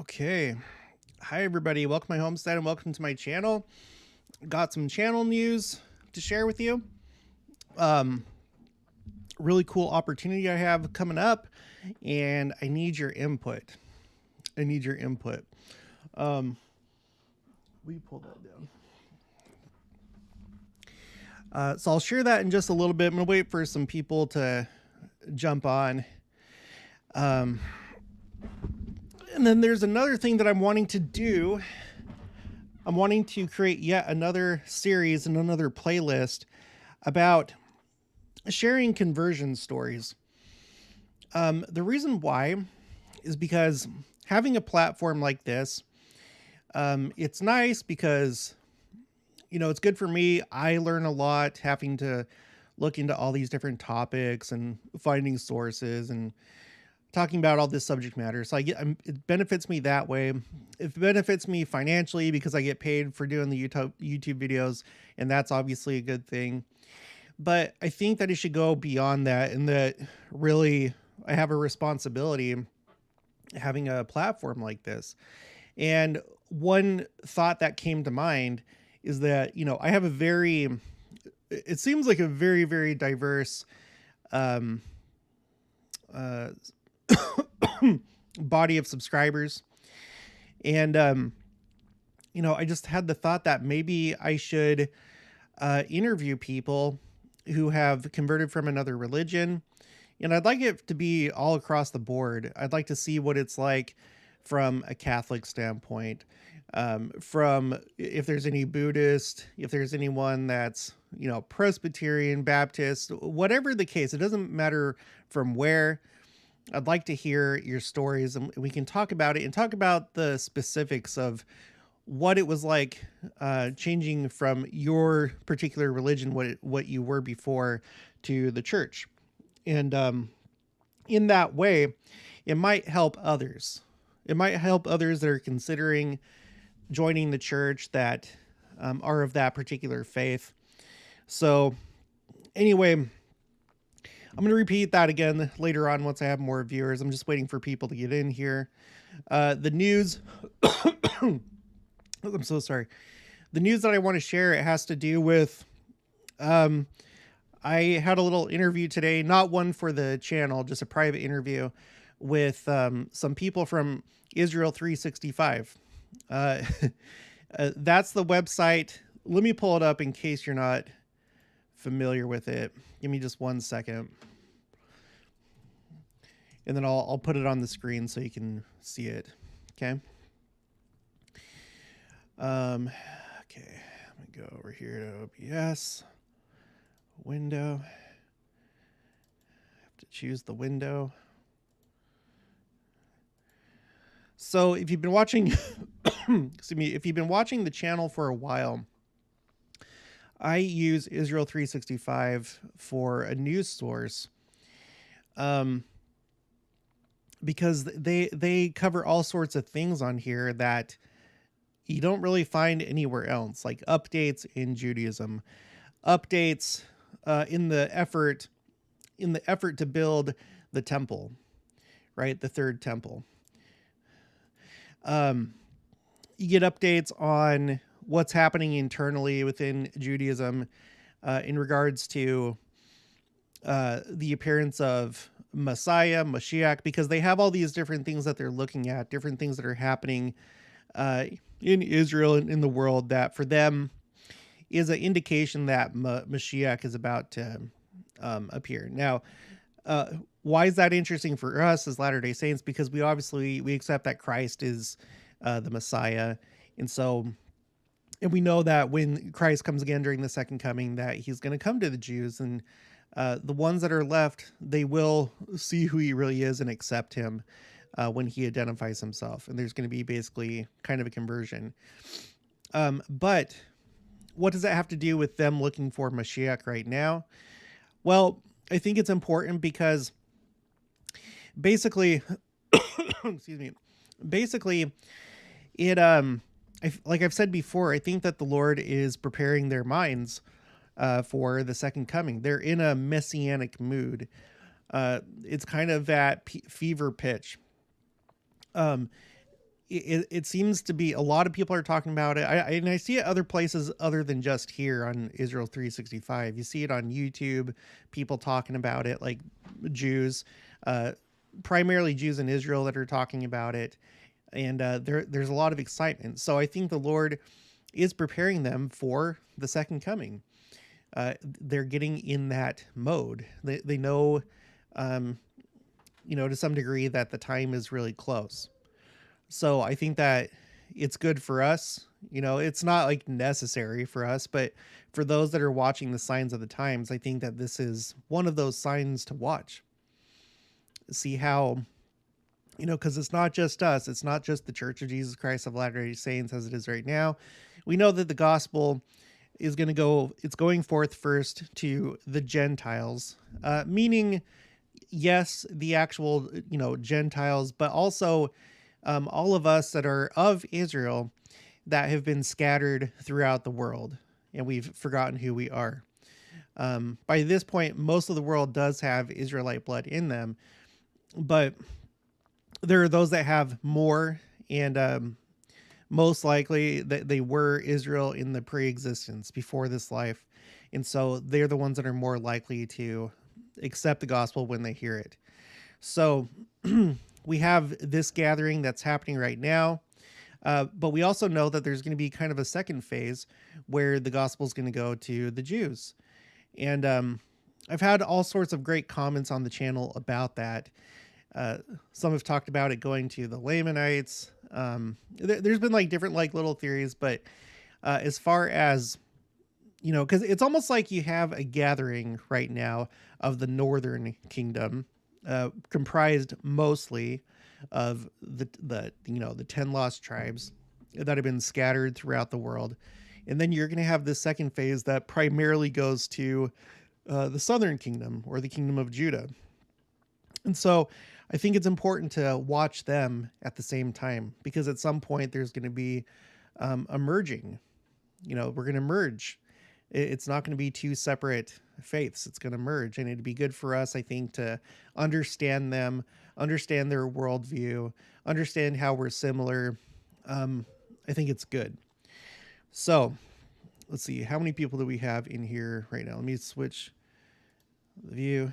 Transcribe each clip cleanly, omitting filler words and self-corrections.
Okay. Hi, everybody. Welcome to my homestead and welcome to my channel. Got some channel news to share with you. Really cool opportunity I have coming up, and I need your input. We pull that down. So I'll share that in just a little bit. I'm going to wait for some people to jump on. And then there's another thing that I'm wanting to do. I'm wanting to create yet another series and another playlist about sharing conversion stories. The reason why is because having a platform like this, it's nice because, it's good for me. I learn a lot having to look into all these different topics and finding sources and talking about all this subject matter. So it benefits me that way. It benefits me financially because I get paid for doing the YouTube videos, and that's obviously a good thing. But I think that it should go beyond that, and that really I have a responsibility having a platform like this. And one thought that came to mind is that, I have it seems like a very, very diverse body of subscribers. And, I just had the thought that maybe I should interview people who have converted from another religion. And I'd like it to be all across the board. I'd like to see what it's like from a Catholic standpoint, from if there's any Buddhist, if there's anyone that's, Presbyterian, Baptist, whatever the case, it doesn't matter from where. I'd like to hear your stories, and we can talk about it and talk about the specifics of what it was like changing from your particular religion, what you were before, to the church. And in that way, it might help others. It might help others that are considering joining the church that are of that particular faith. So anyway, I'm going to repeat that again later on once I have more viewers. I'm just waiting for people to get in here. The news... I'm so sorry. The news that I want to share, it has to do with... I had a little interview today, not one for the channel, just a private interview with some people from Israel 365. That's the website. Let me pull it up in case you're not familiar with it. Give me just 1 second. And then I'll put it on the screen so you can see it. Okay. Okay. I'm gonna go over here to OBS. Window. I have to choose the window. So if you've been watching, if you've been watching the channel for a while, I use Israel 365 for a news source. Because they cover all sorts of things on here that you don't really find anywhere else, like updates in Judaism, updates in the effort to build the temple, right? The third temple. You get updates on what's happening internally within Judaism in regards to the appearance of Messiah, Mashiach, because they have all these different things that they're looking at, different things that are happening in Israel and in the world that for them is an indication that Mashiach is about to appear. Now, why is that interesting for us as Latter-day Saints? Because we accept that Christ is the Messiah. And we know that when Christ comes again during the second coming, that he's going to come to the Jews, and the ones that are left, they will see who he really is and accept him when he identifies himself. And there's going to be basically kind of a conversion. But what does that have to do with them looking for Mashiach right now? Well, I think it's important because basically, excuse me, basically it, like I've said before, I think that the Lord is preparing their minds for the second coming. They're in a messianic mood. It's kind of at fever pitch. it seems to be a lot of people are talking about it. And I see it other places other than just here on Israel 365. You see it on YouTube, people talking about it, like Jews, primarily Jews in Israel that are talking about it. And there's a lot of excitement. So I think the Lord is preparing them for the second coming. They're getting in that mode. They know, to some degree that the time is really close. So I think that it's good for us. It's not like necessary for us, but for those that are watching the signs of the times, I think that this is one of those signs to watch. See how, because it's not just us. It's not just the Church of Jesus Christ of Latter-day Saints as it is right now. We know that the gospel is it's going forth first to the Gentiles, meaning, yes, the actual, Gentiles, but also all of us that are of Israel that have been scattered throughout the world, and we've forgotten who we are. By this point, most of the world does have Israelite blood in them, but there are those that have more, and most likely that they were Israel in the pre-existence before this life. And so they're the ones that are more likely to accept the gospel when they hear it. So we have this gathering that's happening right now. But we also know that there's going to be kind of a second phase where the gospel is going to go to the Jews. And I've had all sorts of great comments on the channel about that. Some have talked about it going to the Lamanites. There's been like different like little theories, but as far as, because it's almost like you have a gathering right now of the northern kingdom, comprised mostly of the 10 lost tribes that have been scattered throughout the world. And then you're going to have this second phase that primarily goes to the southern kingdom, or the kingdom of Judah. And so I think it's important to watch them at the same time, because at some point there's going to be a merging. We're going to merge. It's not going to be two separate faiths. It's going to merge, and it'd be good for us, I think, to understand them, understand their worldview, understand how we're similar. I think it's good. So let's see, how many people do we have in here right now? Let me switch the view.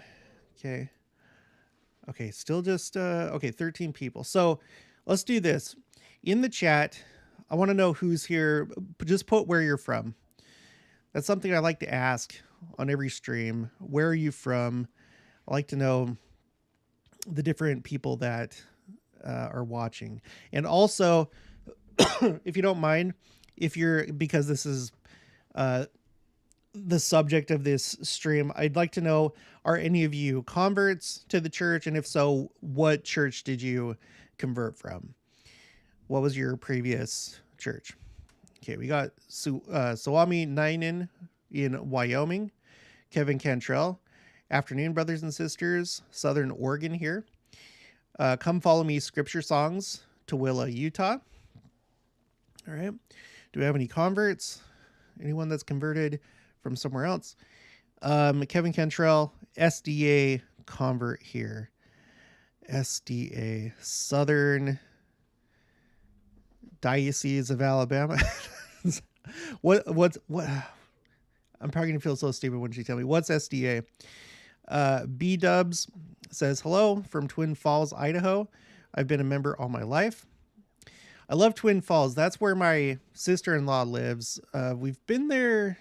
Okay, still just 13 people. So let's do this. In the chat, I want to know who's here. Just put where you're from. That's something I like to ask on every stream. Where are you from? I like to know the different people that are watching. And also, if you don't mind, because this is the subject of this stream, I'd like to know, are any of you converts to the church? And if so, what church did you convert from? What was your previous church? Okay, we got Swami Nainin in Wyoming, Kevin Cantrell. Afternoon, brothers and sisters, Southern Oregon here. Come Follow Me Scripture Songs, Tooele, Utah. All right. Do we have any converts? Anyone that's converted from somewhere else? Kevin Cantrell, SDA convert here. SDA, Southern Diocese of Alabama. What? I'm probably gonna feel so stupid when she tell me what's SDA. B Dubs says hello from Twin Falls, Idaho. I've been a member all my life. I love Twin Falls. That's where my sister-in-law lives. We've been there.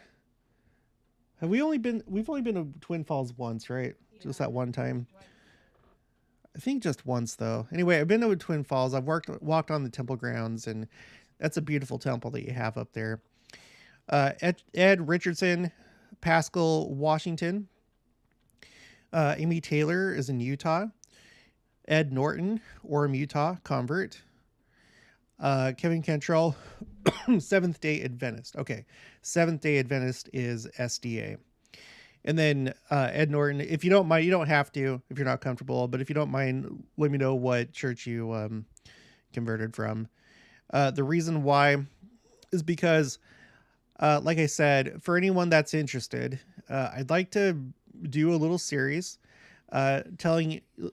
We've only been to Twin Falls once, right? Yeah. Just that one time. I think just once though. Anyway, I've been to Twin Falls. I've walked on the temple grounds, and that's a beautiful temple that you have up there. Ed Richardson, Pascal, Washington. Amy Taylor is in Utah. Ed Norton, Orem, Utah, convert. Kevin Cantrell, Seventh-day Adventist. Okay, Seventh-day Adventist is SDA. And then Ed Norton, if you don't mind, you don't have to if you're not comfortable, but if you don't mind, let me know what church you converted from. The reason why is because, like I said, for anyone that's interested, I'd like to do a little series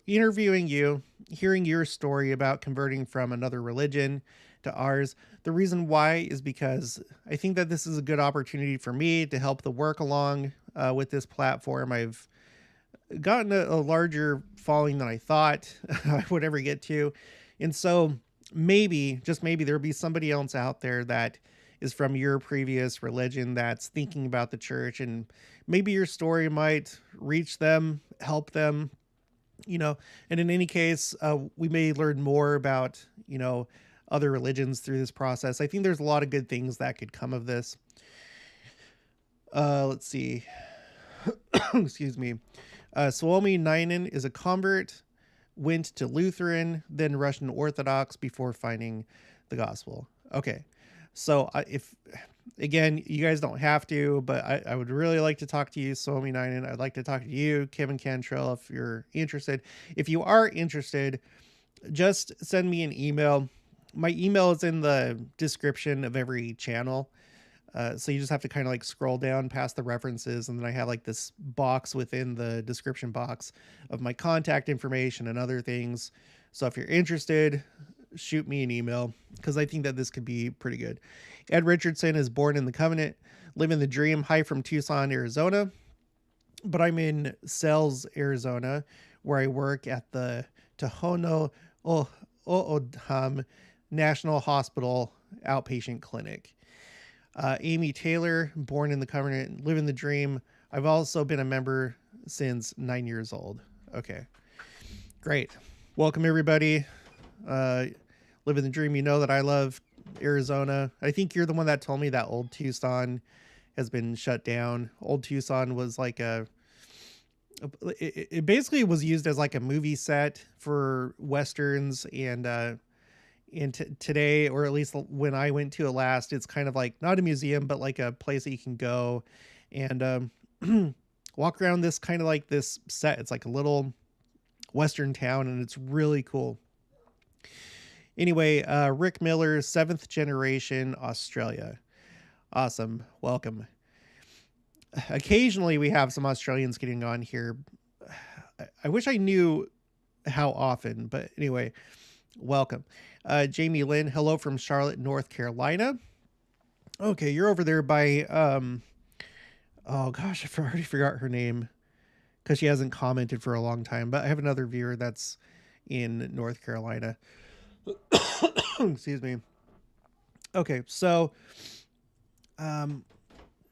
interviewing you hearing your story about converting from another religion to ours. The reason why is because I think that this is a good opportunity for me to help the work along with this platform. I've gotten a larger following than I thought I would ever get to. And so maybe, just maybe, there'll be somebody else out there that is from your previous religion that's thinking about the church, and maybe your story might reach them, help them, and in any case, we may learn more about, other religions through this process. I think there's a lot of good things that could come of this. Let's see. Excuse me. Suomi Nainen is a convert, went to Lutheran, then Russian Orthodox before finding the gospel. Okay. So if, again, you guys don't have to, but I would really like to talk to you, Suomi Nainen. I'd like to talk to you, Kevin Cantrell, if you're interested. If you are interested, just send me an email. My email is in the description of every channel. So you just have to kind of like scroll down past the references, and then I have like this box within the description box of my contact information and other things. So if you're interested, shoot me an email, because I think that this could be pretty good. Ed Richardson is born in the Covenant, living the dream, hi from Tucson, Arizona, but I'm in Sells, Arizona, where I work at the Tohono O'odham National Hospital outpatient clinic. Amy Taylor, born in the Covenant, living the dream. I've also been a member since 9 years old. Okay, great. Welcome, everybody. Living the dream. You know that I love Arizona. I think you're the one that told me that Old Tucson has been shut down. Old Tucson was like it basically was used as like a movie set for Westerns, and today, or at least when I went to it last, it's kind of like not a museum, but like a place that you can go and walk around this kind of like this set. It's like a little Western town, and it's really cool. Anyway, Rick Miller, 7th generation, Australia. Awesome. Welcome. Occasionally we have some Australians getting on here. I wish I knew how often, but anyway, welcome. Jamie Lynn, hello from Charlotte, North Carolina. Okay, you're over there by, oh gosh, I already forgot her name because she hasn't commented for a long time, but I have another viewer that's in North Carolina. Excuse me. Okay, so, given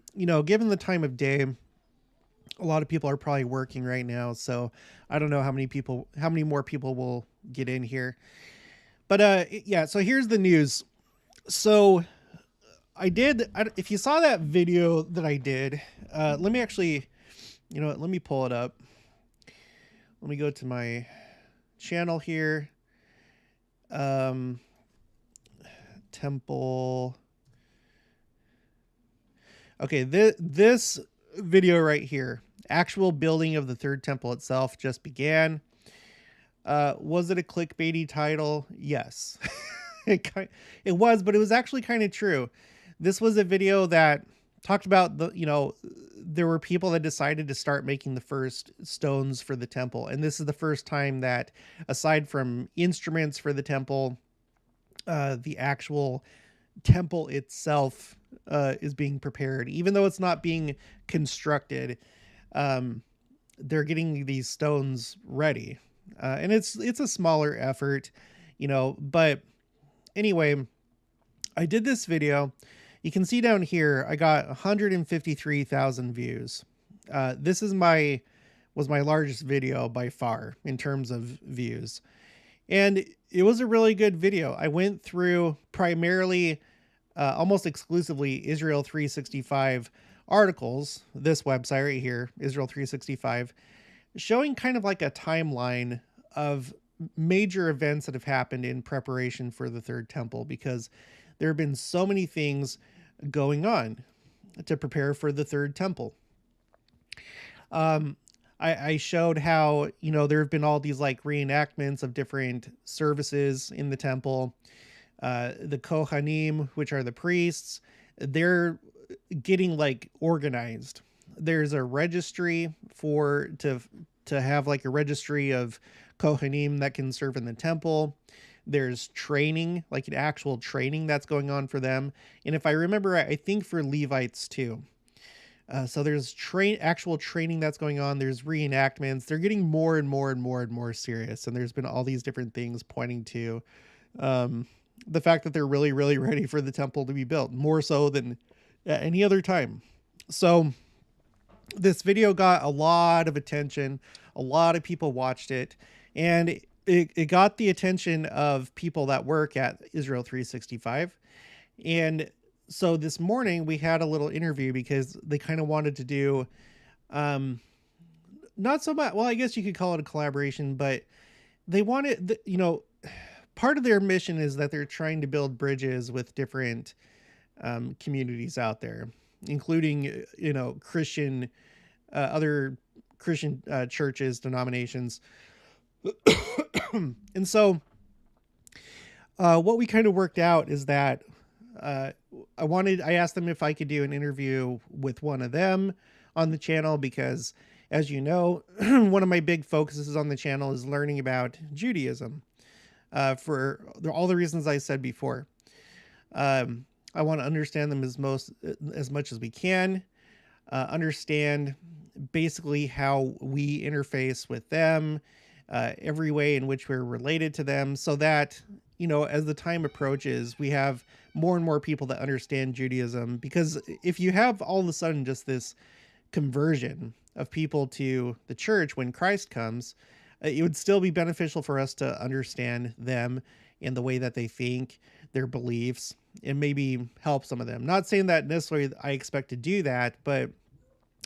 the time of day, a lot of people are probably working right now, so I don't know how many more people will get in here. But yeah, so here's the news. So if you saw that video that I did, let me actually, let me pull it up. Let me go to my channel here. Temple. Okay, this video right here, actual building of the third temple itself just began. Was it a clickbaity title? Yes. It was, but it was actually kind of true. This was a video that talked about there were people that decided to start making the first stones for the temple. And this is the first time that, aside from instruments for the temple, the actual temple itself is being prepared. Even though it's not being constructed, they're getting these stones ready. And it's a smaller effort, but anyway, I did this video. You can see down here, I got 153,000 views. This was my largest video by far in terms of views. And it was a really good video. I went through primarily, almost exclusively Israel 365 articles, this website right here, Israel 365, showing kind of like a timeline of major events that have happened in preparation for the third temple, because there have been so many things going on to prepare for the third temple. I showed how, there have been all these like reenactments of different services in the temple. The Kohanim, which are the priests, they're getting like organized. There's a registry to to have like a registry of Kohanim that can serve in the temple. There's training, like an actual training that's going on for them. And if I remember right, I think for Levites too. So there's actual training that's going on. There's reenactments. They're getting more and more and more and more serious. And there's been all these different things pointing to the fact that they're really, really ready for the temple to be built, more so than at any other time. So this video got a lot of attention. A lot of people watched it. And it got the attention of people that work at Israel 365. And so this morning we had a little interview because they kind of wanted to do, not so much, well, I guess you could call it a collaboration, but they wanted, part of their mission is that they're trying to build bridges with different communities out there, including, Christian, other Christian churches, denominations. And so what we kind of worked out is that I asked them if I could do an interview with one of them on the channel, because as you know, one of my big focuses on the channel is learning about Judaism, for all the reasons I said before. I want to understand them as much as we can, understand basically how we interface with them, every way in which we're related to them, so that, as the time approaches, we have more and more people that understand Judaism. Because if you have all of a sudden just this conversion of people to the church when Christ comes, it would still be beneficial for us to understand them and the way that they think, their beliefs, and maybe help some of them. Not saying that necessarily I expect to do that, but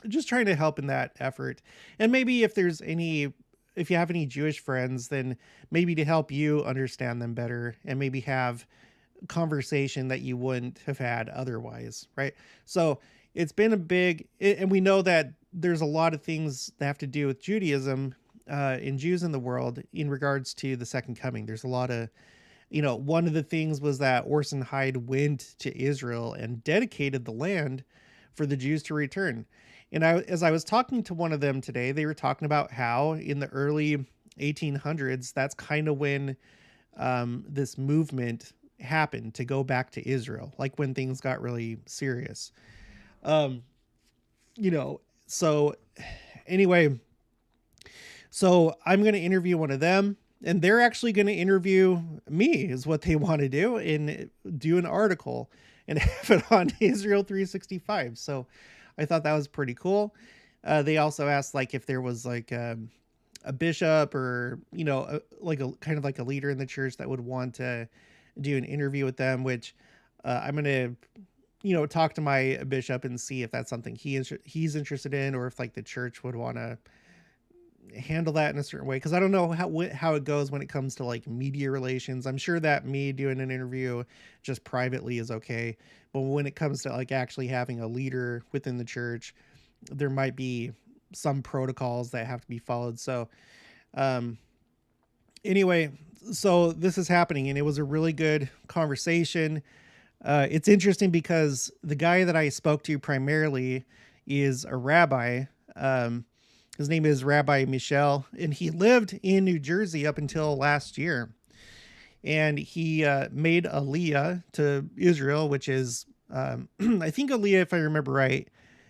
just trying to help in that effort. And maybe if you have any Jewish friends, then maybe to help you understand them better and maybe have conversation that you wouldn't have had otherwise, right? So it's been and we know that there's a lot of things that have to do with Judaism and Jews in the world in regards to the second coming. There's a lot of, one of the things was that Orson Hyde went to Israel and dedicated the land for the Jews to return. And as I was talking to one of them today, they were talking about how in the early 1800s, that's kind of when this movement happened to go back to Israel, like when things got really serious. So anyway, so I'm going to interview one of them, and they're actually going to interview me, is what they want to do, and do an article and have it on Israel 365. So I thought that was pretty cool. They also asked like if there was like a bishop or, like a kind of like a leader in the church that would want to do an interview with them, which I'm going to, talk to my bishop and see if that's something he's interested in, or if like the church would want to handle that in a certain way. Because I don't know how it goes when it comes to like media relations. I'm sure that me doing an interview just privately is okay, but when it comes to like actually having a leader within the church, there might be some protocols that have to be followed. So anyway, so this is happening, and it was a really good conversation. It's interesting because the guy that I spoke to primarily is a rabbi. His name is Rabbi Michel, and he lived in New Jersey up until last year. And he made Aliyah to Israel, which is, I think Aliyah, if I remember right,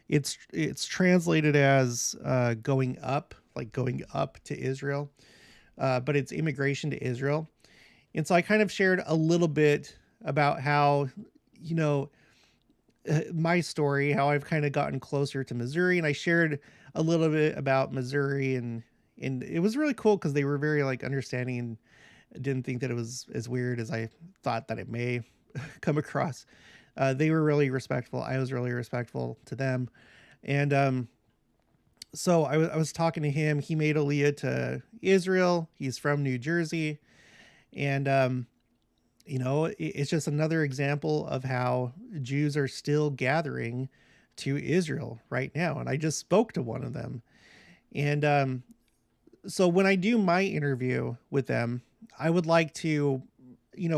it's translated as going up, like going up to Israel, but it's immigration to Israel. And so I kind of shared a little bit about how, my story, how I've kind of gotten closer to Missouri, and I shared a little bit about Missouri, and it was really cool because they were very like understanding and didn't think that it was as weird as I thought that it may come across. They were really respectful. I was really respectful to them. And so I was talking to him. He made Aliyah to Israel. He's from New Jersey. And, it's just another example of how Jews are still gathering to Israel right now. And I just spoke to one of them. And so when I do my interview with them, I would like to,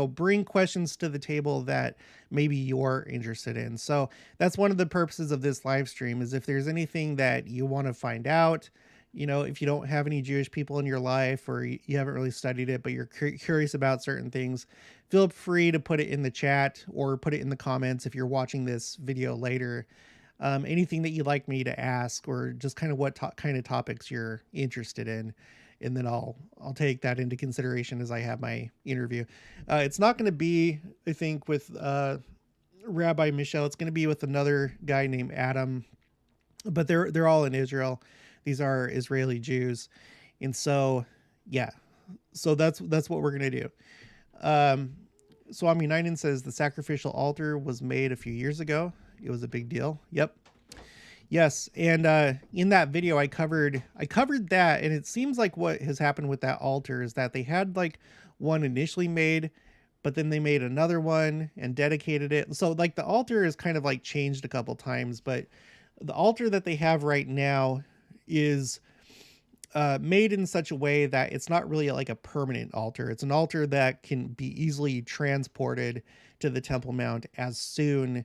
bring questions to the table that maybe you're interested in. So that's one of the purposes of this live stream, is if there's anything that you want to find out, if you don't have any Jewish people in your life, or you haven't really studied it, but you're curious about certain things, feel free to put it in the chat or put it in the comments if you're watching this video later. Anything that you'd like me to ask, or just kind of what kind of topics you're interested in. And then I'll take that into consideration as I have my interview. It's not going to be, I think, with Rabbi Michelle. It's going to be with another guy named Adam, but they're all in Israel. These are Israeli Jews, and so yeah, so that's what we're gonna do. Swami Ninen says the sacrificial altar was made a few years ago. It was a big deal. Yep. Yes, and in that video I covered that, and it seems like what has happened with that altar is that they had like one initially made, but then they made another one and dedicated it. So like the altar is kind of like changed a couple times, but the altar that they have right now is made in such a way that it's not really like a permanent altar. It's an altar that can be easily transported to the Temple Mount as soon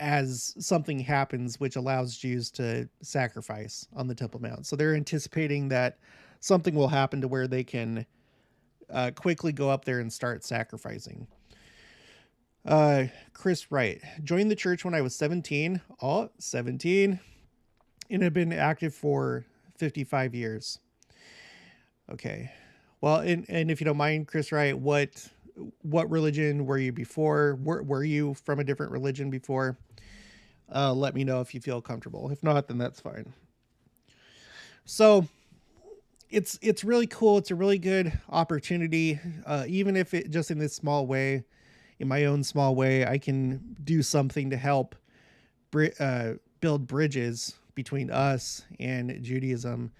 as something happens which allows Jews to sacrifice on the Temple Mount. So they're anticipating that something will happen to where they can quickly go up there and start sacrificing. Chris Wright, joined the church when I was 17. 17. And have been active for 55 years. Okay. Well, and if you don't mind, Chris Wright, what religion were you before? Were you from a different religion before? Let me know if you feel comfortable. If not, then that's fine. So it's really cool. It's a really good opportunity. Even if it just in this small way, in my own small way, I can do something to help build bridges between us and Judaism.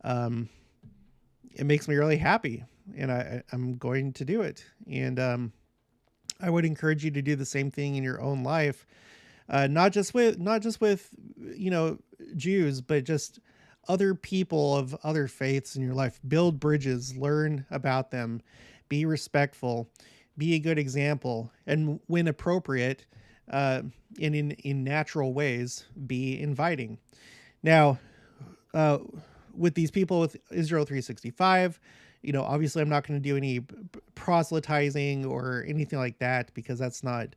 It makes me really happy, and I'm going to do it. And I would encourage you to do the same thing in your own life, not just with Jews, but just other people of other faiths in your life. Build bridges, learn about them, be respectful, be a good example, and when appropriate, and in natural ways, be inviting. Now, with these people with Israel 365, obviously I'm not going to do any proselytizing or anything like that, because that's not,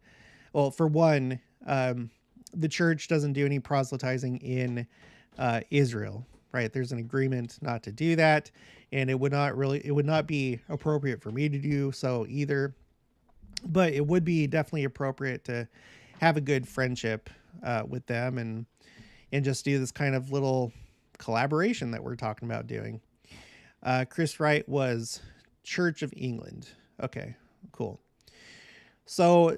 well, for one, the church doesn't do any proselytizing in Israel, right? There's an agreement not to do that, and it would not be appropriate for me to do so either, but it would be definitely appropriate to have a good friendship with them and just do this kind of little collaboration that we're talking about doing. Chris Wright was Church of England. Okay, cool. So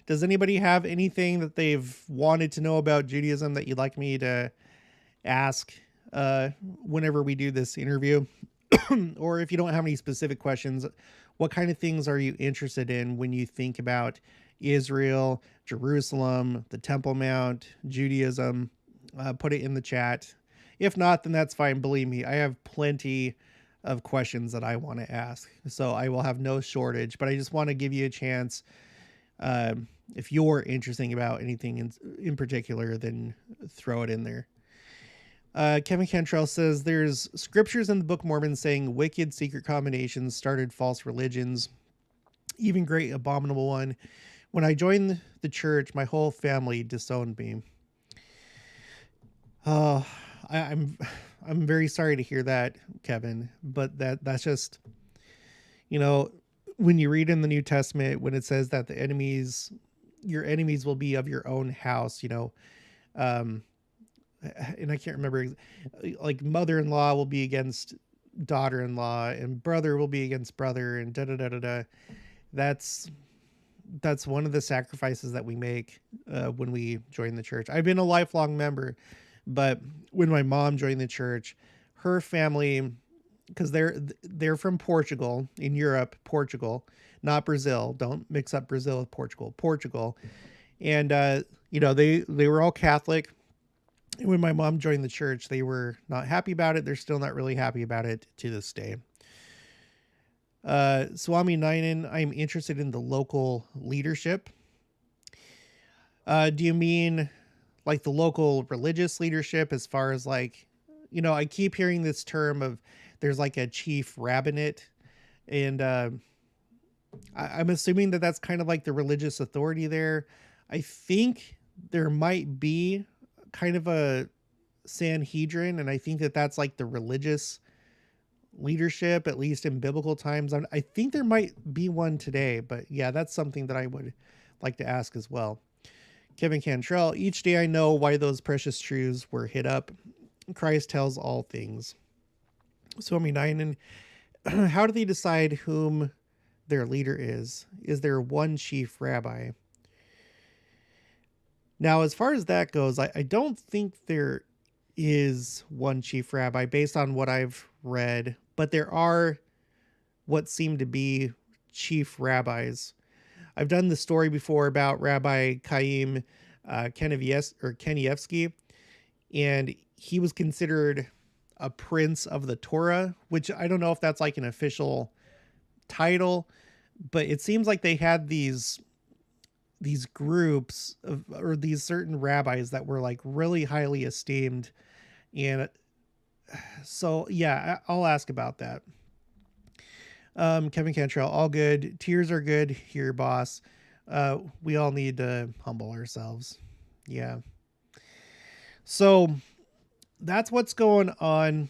does anybody have anything that they've wanted to know about Judaism that you'd like me to ask whenever we do this interview? Or if you don't have any specific questions, what kind of things are you interested in when you think about Israel, Jerusalem, the Temple Mount, Judaism? Put it in the chat. If not, then that's fine. Believe me, I have plenty of questions that I want to ask, so I will have no shortage, but I just want to give you a chance. If you're interested about anything in particular, then throw it in there. Kevin Cantrell says there's scriptures in the Book of Mormon saying wicked secret combinations started false religions, even great abominable one. When I joined the church, my whole family disowned me. I'm very sorry to hear that, Kevin, but that's just, when you read in the New Testament, when it says that your enemies will be of your own house, and I can't remember, like mother-in-law will be against daughter-in-law and brother will be against brother and da da da da da. That's one of the sacrifices that we make when we join the church. I've been a lifelong member, but when my mom joined the church, her family, because they're from Portugal, in Europe, Portugal, not Brazil. Don't mix up Brazil with Portugal. And they were all Catholic. And when my mom joined the church, they were not happy about it. They're still not really happy about it to this day. Swami Ninen, I'm interested in the local leadership. Do you mean like the local religious leadership as far as like, I keep hearing this term of there's like a chief rabbinate, and I'm assuming that that's kind of like the religious authority there. I think there might be kind of a Sanhedrin, and I think that that's like the religious leadership, at least in biblical times. I think there might be one today, but yeah, that's something that I would like to ask as well. Kevin Cantrell, each day I know why those precious truths were hid up. Christ tells all things. Swami 9, and how do they decide whom their leader is? Is there one chief rabbi? Now, as far as that goes, I don't think there is one chief rabbi based on what I've read, but there are what seem to be chief rabbis. I've done the story before about Rabbi Chaim Kanievsky, and he was considered a prince of the Torah, which I don't know if that's like an official title, but it seems like they had these groups of, or these certain rabbis that were like really highly esteemed. And so, yeah, I'll ask about that. Kevin Cantrell, all good. Tears are good here, boss. We all need to humble ourselves. Yeah. So that's what's going on.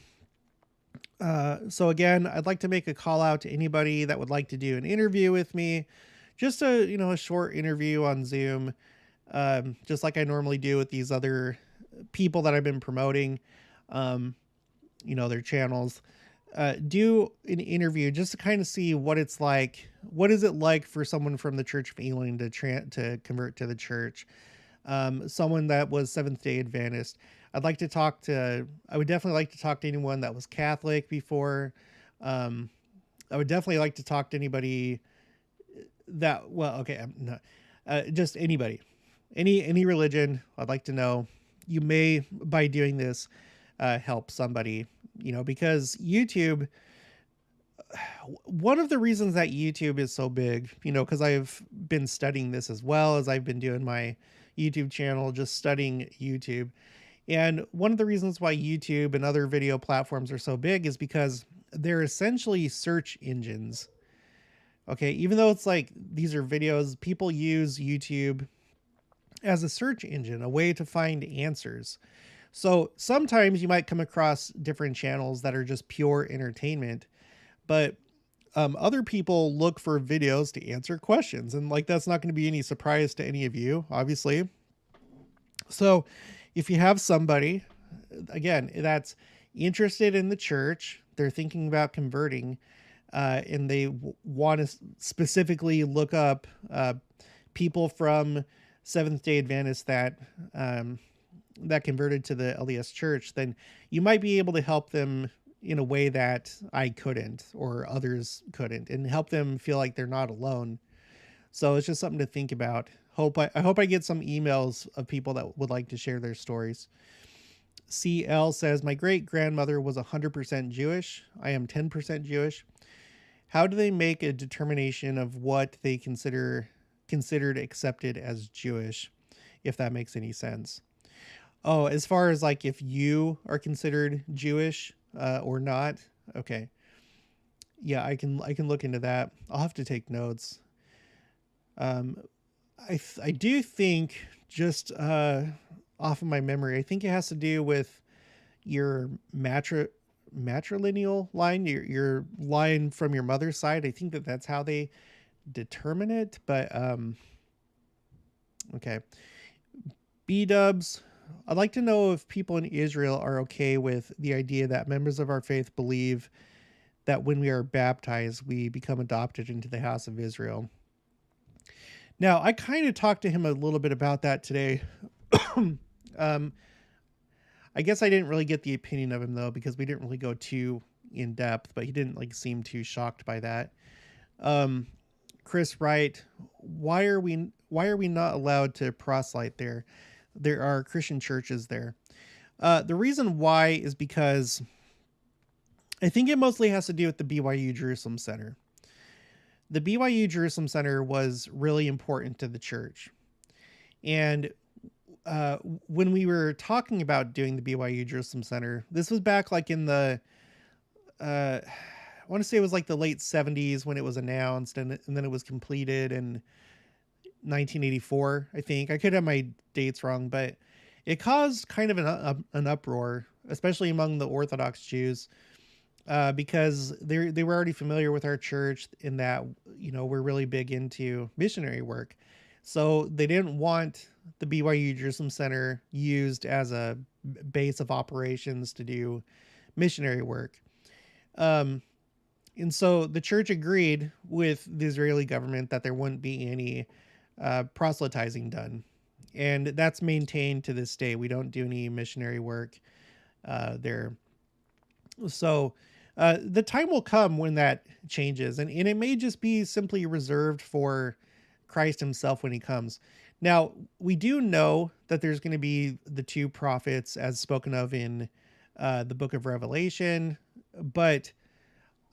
So again, I'd like to make a call out to anybody that would like to do an interview with me. Just a short interview on Zoom, just like I normally do with these other people that I've been promoting, their channels. Do an interview just to kind of see what it's like. What is it like for someone from the Church of England to convert to the church? Someone that was Seventh-day Adventist. I would definitely like to talk to anyone that was Catholic before. I would definitely like to talk to anybody just anybody, any religion. I'd like to know. You may, by doing this, help somebody, because YouTube, one of the reasons that YouTube is so big, because I've been studying this as well as I've been doing my YouTube channel, just studying YouTube. And one of the reasons why YouTube and other video platforms are so big is because they're essentially search engines. Okay, even though it's like these are videos, people use YouTube as a search engine, a way to find answers. So sometimes you might come across different channels that are just pure entertainment, but other people look for videos to answer questions. And like, that's not going to be any surprise to any of you, obviously. So if you have somebody, again, that's interested in the church, they're thinking about converting, and they want to specifically look up people from Seventh-day Adventists that converted to the LDS Church, then you might be able to help them in a way that I couldn't or others couldn't, and help them feel like they're not alone. So it's just something to think about. I hope I get some emails of people that would like to share their stories. CL says, my great grandmother was 100% Jewish. I am 10% Jewish. How do they make a determination of what they considered accepted as Jewish, if that makes any sense? Oh, as far as like if you are considered Jewish or not. Okay. Yeah, I can look into that. I'll have to take notes. I do think, just off of my memory, I think it has to do with your matrilineal line, your line from your mother's side. I think that's how they determine it, but okay. B-dubs, I'd like to know if people in Israel are okay with the idea that members of our faith believe that when we are baptized, we become adopted into the house of Israel. Now, I kind of talked to him a little bit about that today. I guess I didn't really get the opinion of him though, because we didn't really go too in depth, but he didn't like seem too shocked by that. Chris Wright, why are we not allowed to proselyte there? There are Christian churches there. The reason why is because I think it mostly has to do with the BYU Jerusalem Center. The BYU Jerusalem Center was really important to the church. And when we were talking about doing the BYU Jerusalem Center, this was back like in the, I want to say it was like the late 70s when it was announced, and then it was completed in 1984, I think. I could have my dates wrong, but it caused kind of an uproar, especially among the Orthodox Jews, because they were already familiar with our church in that, we're really big into missionary work. So they didn't want the BYU Jerusalem Center used as a base of operations to do missionary work. And so the church agreed with the Israeli government that there wouldn't be any proselytizing done. And that's maintained to this day. We don't do any missionary work there. So the time will come when that changes. And it may just be simply reserved for Christ himself when he comes. Now, we do know that there's going to be the two prophets as spoken of in the book of Revelation, but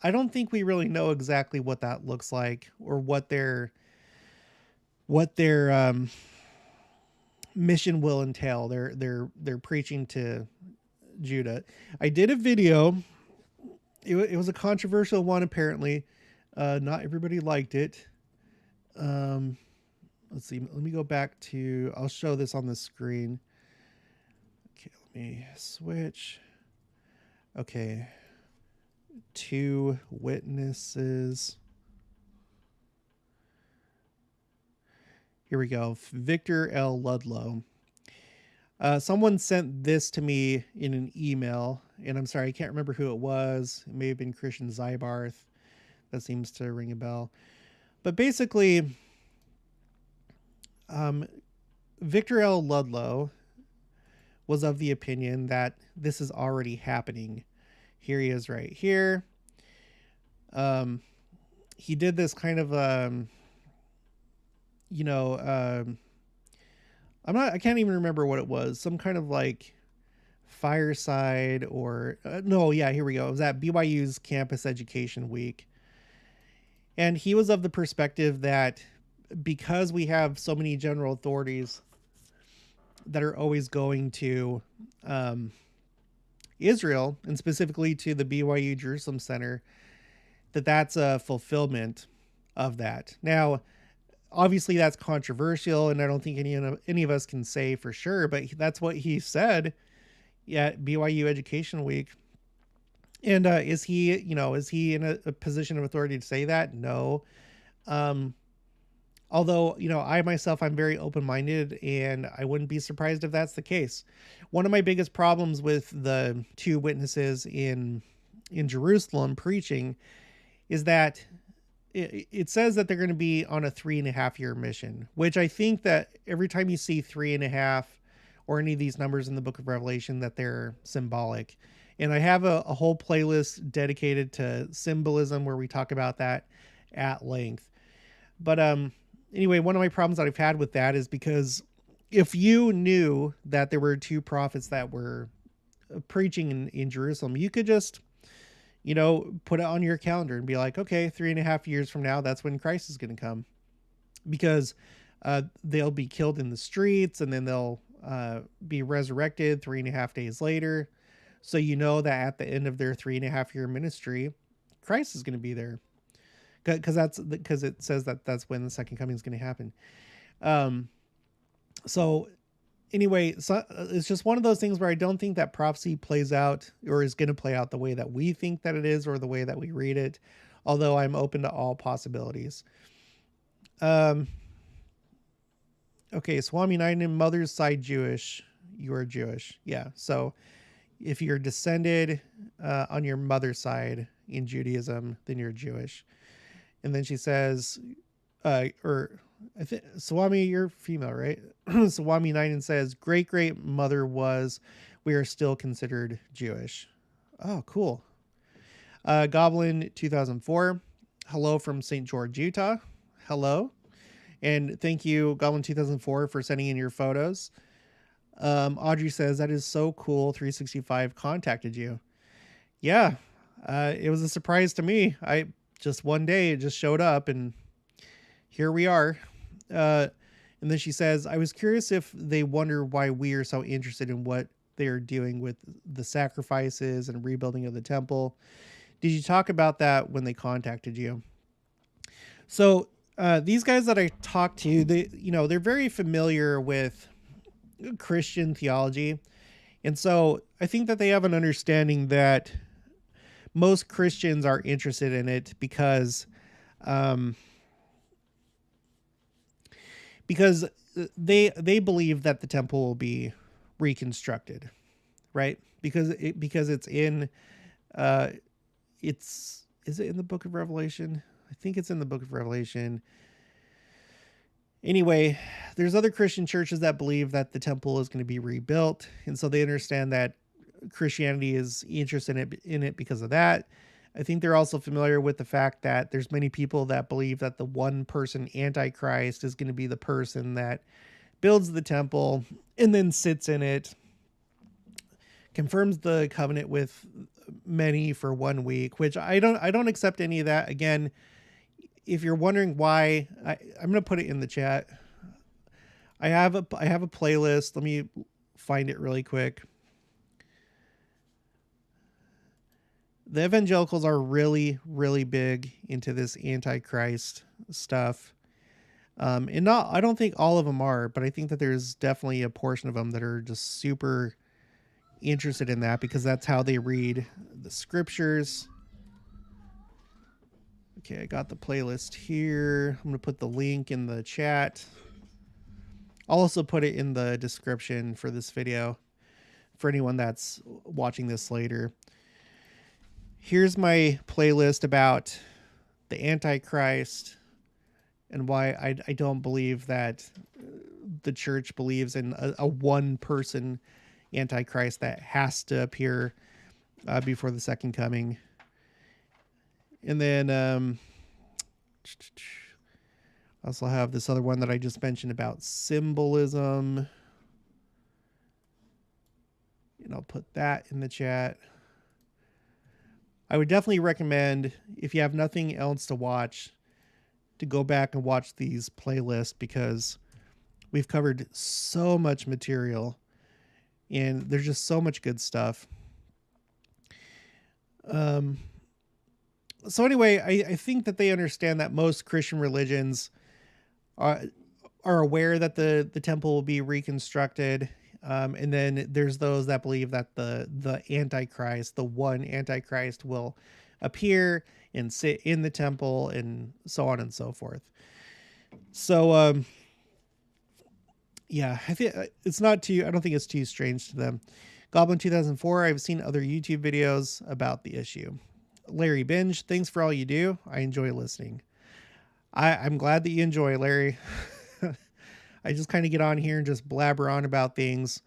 I don't think we really know exactly what that looks like or what their mission will entail. They're preaching to Judah. I did a video. It was a controversial one, apparently. Not everybody liked it. Let's see. Let me go back to. I'll show this on the screen. Okay, let me switch. Okay. 2 witnesses. Here we go. Victor L. Ludlow. Someone sent this to me in an email, and I'm sorry, I can't remember who it was. It may have been Christian Zybarth. That seems to ring a bell. But basically, Victor L. Ludlow was of the opinion that this is already happening. Here he is right here. He did this kind of, I can't even remember what it was. Some kind of like fireside or, here we go. It was at BYU's Campus Education Week. And he was of the perspective that because we have so many general authorities that are always going to Israel, and specifically to the BYU Jerusalem Center, that's a fulfillment of that. Now, obviously that's controversial, and I don't think any of us can say for sure, but that's what he said at BYU Education Week. And is he in a position of authority to say that? No. Although, I myself, I'm very open-minded, and I wouldn't be surprised if that's the case. One of my biggest problems with the 2 witnesses in Jerusalem preaching is that it says that they're going to be on a 3.5-year mission, which I think that every time you see 3.5 or any of these numbers in the book of Revelation, that they're symbolic. And I have a whole playlist dedicated to symbolism where we talk about that at length. But anyway, one of my problems that I've had with that is because if you knew that there were 2 prophets that were preaching in Jerusalem, you could just, put it on your calendar and be like, okay, 3.5 years from now, that's when Christ is going to come, because they'll be killed in the streets, and then they'll be resurrected 3.5 days later. So that at the end of their 3.5-year ministry, Christ is going to be there. Because it says that's when the second coming is going to happen. So anyway, it's just one of those things where I don't think that prophecy plays out or is going to play out the way that we think that it is, or the way that we read it. Although I'm open to all possibilities. Okay, Swami Nainan, mother's side Jewish. You are Jewish, yeah. So if you're descended on your mother's side in Judaism, then you're Jewish. And then she says, Swami, you're female, right? Swami Nainan says, great mother was, we are still considered Jewish. Oh, cool. Goblin 2004. Hello from St. George, Utah. Hello. And thank you, Goblin 2004, for sending in your photos. Audrey says, that is so cool. 365 contacted you. Yeah. It was a surprise to me. Just one day it just showed up, and here we are. And then she says, I was curious if they wonder why we are so interested in what they are doing with the sacrifices and rebuilding of the temple. Did you talk about that when they contacted you? So these guys that I talked to, they're very familiar with Christian theology. And so I think that they have an understanding that most Christians are interested in it because they believe that the temple will be reconstructed, right? Because it's in is it in the book of Revelation? I think it's in the book of Revelation. Anyway, there's other Christian churches that believe that the temple is going to be rebuilt, and so they understand that Christianity is interested in it because of that. I think they're also familiar with the fact that there's many people that believe that the one person Antichrist is going to be the person that builds the temple and then sits in it, confirms the covenant with many for 1 week, which I don't accept any of that. Again, if you're wondering why, I'm going to put it in the chat. I have a playlist. Let me find it really quick. The evangelicals are really, really big into this Antichrist stuff. And I don't think all of them are, but I think that there's definitely a portion of them that are just super interested in that because that's how they read the scriptures. Okay, I got the playlist here. I'm going to put the link in the chat. I'll also put it in the description for this video for anyone that's watching this later. Here's my playlist about the Antichrist and why I don't believe that the church believes in a one-person Antichrist that has to appear before the second coming. And then I also have this other one that I just mentioned about symbolism. And I'll put that in the chat. I would definitely recommend, if you have nothing else to watch, to go back and watch these playlists because we've covered so much material and there's just so much good stuff. So anyway, I think that they understand that most Christian religions are aware that the temple will be reconstructed. And then there's those that believe that the Antichrist, the one Antichrist, will appear and sit in the temple and so on and so forth. So, yeah, I think it's not too, I don't think it's too strange to them. Goblin 2004, I've seen other YouTube videos about the issue. Larry Binge, thanks for all you do. I enjoy listening. I'm glad that you enjoy, Larry. I just kind of get on here and just blabber on about things.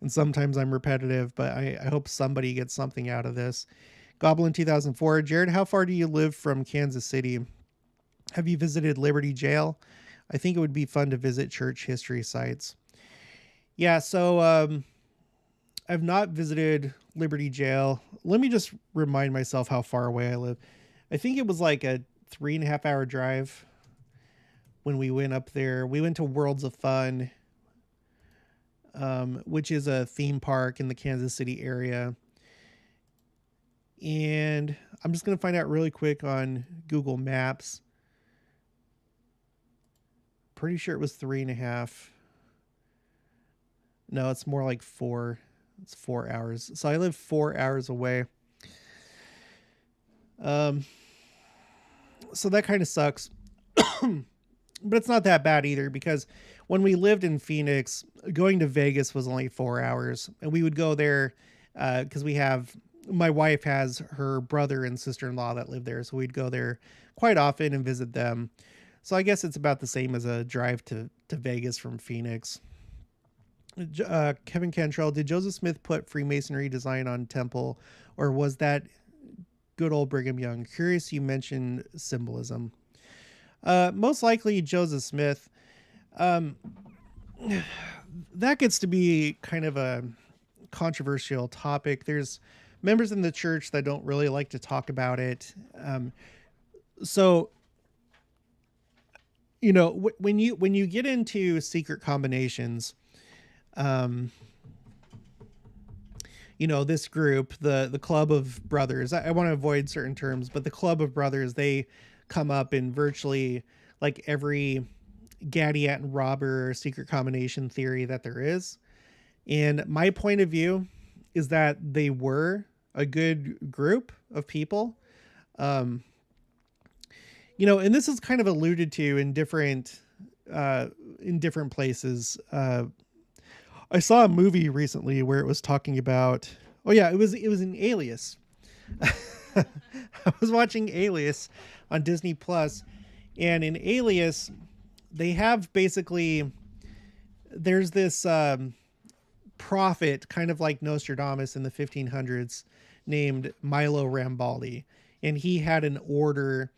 And sometimes I'm repetitive, but I hope somebody gets something out of this. Goblin 2004, Jared, how far do you live from Kansas City? Have you visited Liberty Jail? I think it would be fun to visit church history sites. Yeah, so I've not visited Liberty Jail. Let me just remind myself how far away I live. I think it was like a 3.5 hour drive when we went up there. We went to Worlds of Fun, which is a theme park in the Kansas City area. And I'm just going to find out really quick on Google Maps. Pretty sure it was 3.5. No, it's more like 4. It's 4 hours. So I live 4 hours away. So that kind of sucks. But it's not that bad either, because when we lived in Phoenix, going to Vegas was only 4 hours. And we would go there because my wife has her brother and sister-in-law that live there. So we'd go there quite often and visit them. So I guess it's about the same as a drive to Vegas from Phoenix. Kevin Cantrell, did Joseph Smith put Freemasonry design on temple, or was that good old Brigham Young? Curious you mentioned symbolism. Most likely Joseph Smith. That gets to be kind of a controversial topic. There's members in the church that don't really like to talk about it. So when you get into secret combinations, um, this group, the Club of Brothers, I want to avoid certain terms, but the Club of Brothers, they come up in virtually like every Gadiat and robber secret combination theory that there is. And my point of view is that they were a good group of people. Um, and this is kind of alluded to in different places. I saw a movie recently where it was talking about. Oh yeah, it was an Alias. I was watching Alias on Disney Plus, and in Alias, they have basically there's this prophet, kind of like Nostradamus in the 1500s, named Milo Rambaldi, and he had an order,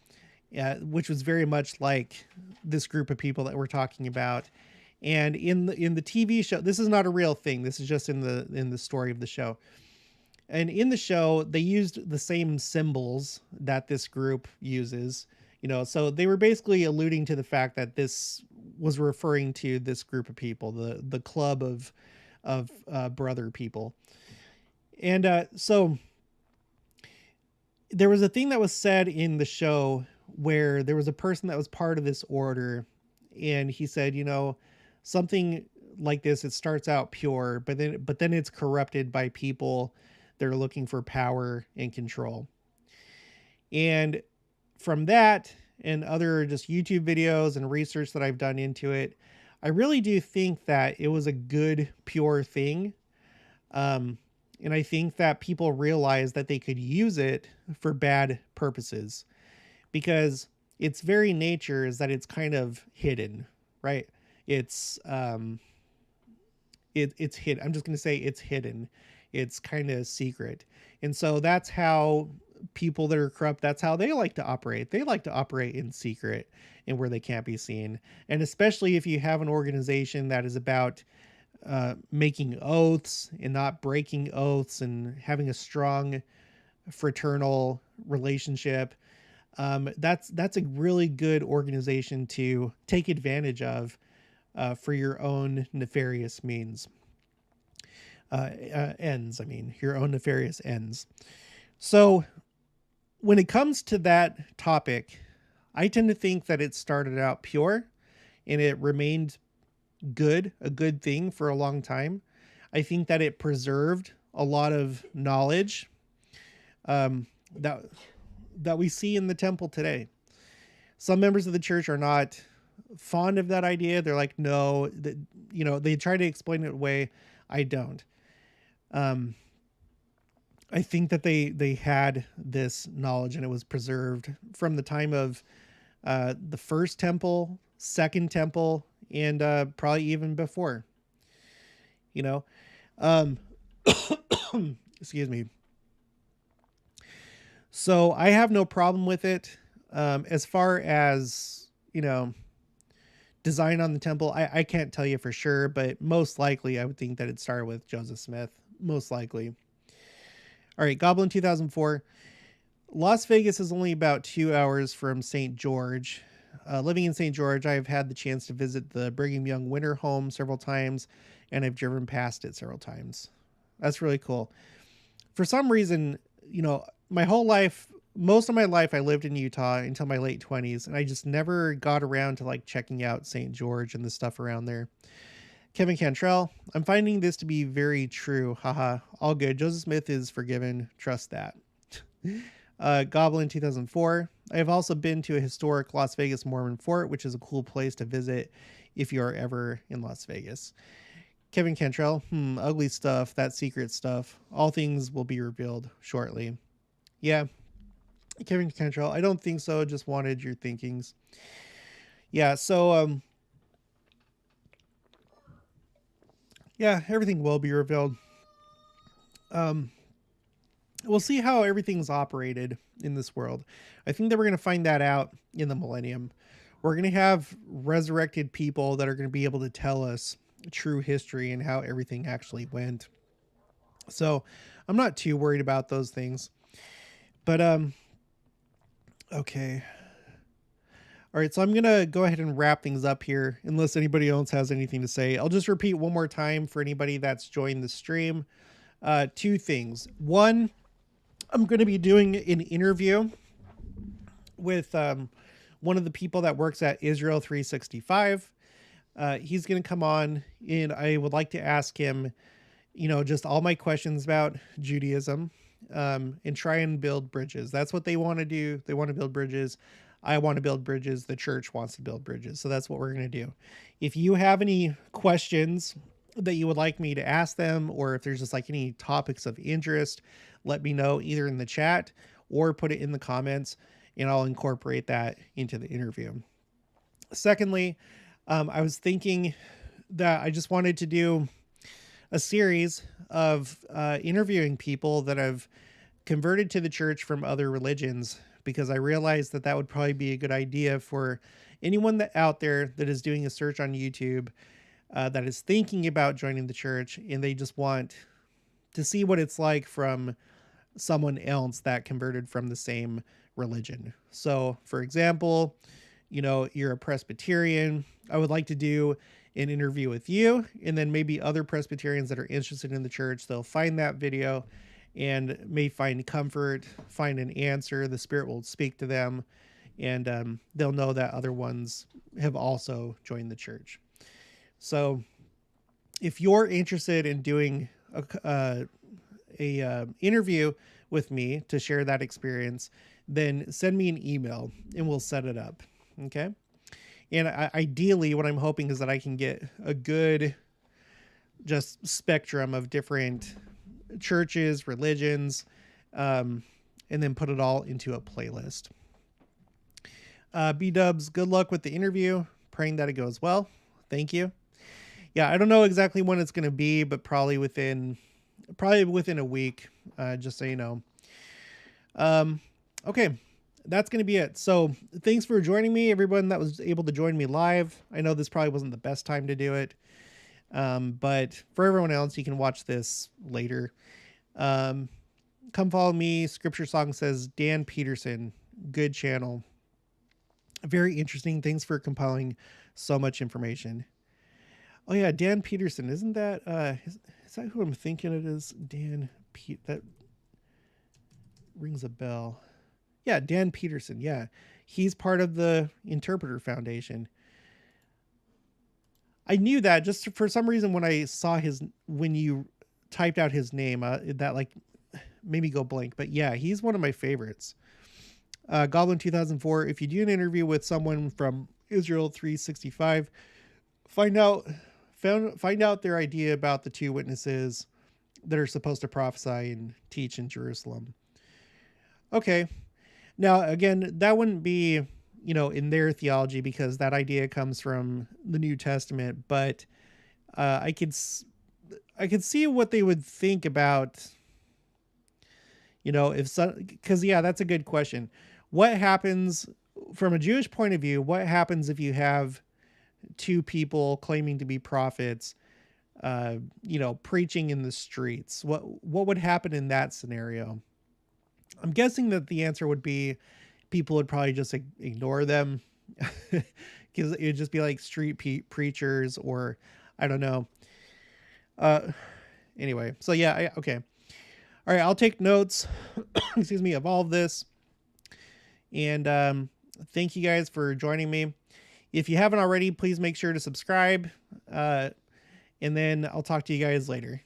which was very much like this group of people that we're talking about. And in the TV show, this is not a real thing. This is just in the story of the show. And in the show, they used the same symbols that this group uses. So they were basically alluding to the fact that this was referring to this group of people, the club of brother people. And so there was a thing that was said in the show where there was a person that was part of this order, and he said, something like this, it starts out pure, but then it's corrupted by people that are looking for power and control. And from that and other just YouTube videos and research that I've done into it, I really do think that it was a good, pure thing. And I think that people realized that they could use it for bad purposes, because its very nature is that it's kind of hidden, right? It's it's hidden. I'm just going to say it's hidden. It's kind of secret. And so that's how people that are corrupt, that's how they like to operate. They like to operate in secret and where they can't be seen. And especially if you have an organization that is about making oaths and not breaking oaths and having a strong fraternal relationship, that's a really good organization to take advantage of for your own nefarious means. Ends, I mean, your own nefarious ends. So when it comes to that topic, I tend to think that it started out pure and it remained a good thing for a long time. I think that it preserved a lot of knowledge that we see in the temple today. Some members of the church are not fond of that idea. They're like, no, that, they try to explain it away. I don't. I think that they had this knowledge and it was preserved from the time of the first temple, second temple, and probably even before. Um, excuse me. So I have no problem with it. As far as, design on the temple, I can't tell you for sure, but most likely I would think that it started with Joseph Smith. Most likely. All right, Goblin 2004. Las Vegas is only about 2 hours from St. George. Living in St. George, I've had the chance to visit the Brigham Young Winter Home several times, and I've driven past it several times. That's really cool. For some reason, my whole life, most of my life, I lived in Utah until my late 20s, and I just never got around to checking out St. George and the stuff around there. Kevin Cantrell, I'm finding this to be very true. Haha, all good. Joseph Smith is forgiven. Trust that. Goblin 2004. I have also been to a historic Las Vegas Mormon fort, which is a cool place to visit if you are ever in Las Vegas. Kevin Cantrell, ugly stuff, that secret stuff. All things will be revealed shortly. Yeah, Kevin Cantrell, I don't think so. Just wanted your thinkings. Yeah, so, yeah, everything will be revealed. We'll see how everything's operated in this world. I think that we're going to find that out in the millennium. We're going to have resurrected people that are going to be able to tell us true history and how everything actually went. So I'm not too worried about those things. But, okay. All right, so I'm going to go ahead and wrap things up here unless anybody else has anything to say. I'll just repeat one more time for anybody that's joined the stream. Two things. One, I'm going to be doing an interview with one of the people that works at Israel 365. He's going to come on, and I would like to ask him, just all my questions about Judaism, and try and build bridges. That's what they want to do. They want to build bridges. I want to build bridges. The church wants to build bridges. So that's what we're going to do. If you have any questions that you would like me to ask them, or if there's just like any topics of interest, let me know either in the chat or put it in the comments, and I'll incorporate that into the interview. Secondly, I was thinking that I just wanted to do a series of interviewing people that have converted to the church from other religions, because I realized that would probably be a good idea for anyone that out there that is doing a search on YouTube, that is thinking about joining the church, and they just want to see what it's like from someone else that converted from the same religion. So for example, you're a Presbyterian. I would like to do an interview with you, and then maybe other Presbyterians that are interested in the church. They'll find that video and may find comfort, find an answer. The Spirit will speak to them, and they'll know that other ones have also joined the church. So if you're interested in doing a interview with me to share that experience, then send me an email and we'll set it up. Okay. And ideally what I'm hoping is that I can get a good just spectrum of different churches, religions, and then put it all into a playlist. B-dubs, good luck with the interview. Praying that it goes well. Thank you. Yeah, I don't know exactly when it's going to be, but probably within a week, just so you know. Okay, that's going to be it. So thanks for joining me, everyone that was able to join me live. I know this probably wasn't the best time to do it, but for everyone else, you can watch this later. Come follow me. Scripture Song says Dan Peterson, good channel. Very interesting. Thanks for compiling so much information. Oh yeah, Dan Peterson. Isn't that, is that who I'm thinking it is? That rings a bell. Yeah, Dan Peterson. Yeah, he's part of the Interpreter Foundation. I knew that just for some reason when I saw when you typed out his name, that like made me go blank. But yeah, he's one of my favorites. Goblin 2004. If you do an interview with someone from Israel 365, find out their idea about the two witnesses that are supposed to prophesy and teach in Jerusalem. Okay. Now, again, that wouldn't be, in their theology, because that idea comes from the New Testament, but I could see what they would think about, because yeah, that's a good question. What happens from a Jewish point of view? What happens if you have two people claiming to be prophets, preaching in the streets? What would happen in that scenario? I'm guessing that the answer would be people would probably just ignore them, because it would just be like street preachers, or I don't know. Anyway, so yeah, okay. All right, I'll take notes, excuse me, of all of this. And thank you guys for joining me. If you haven't already, please make sure to subscribe. And then I'll talk to you guys later.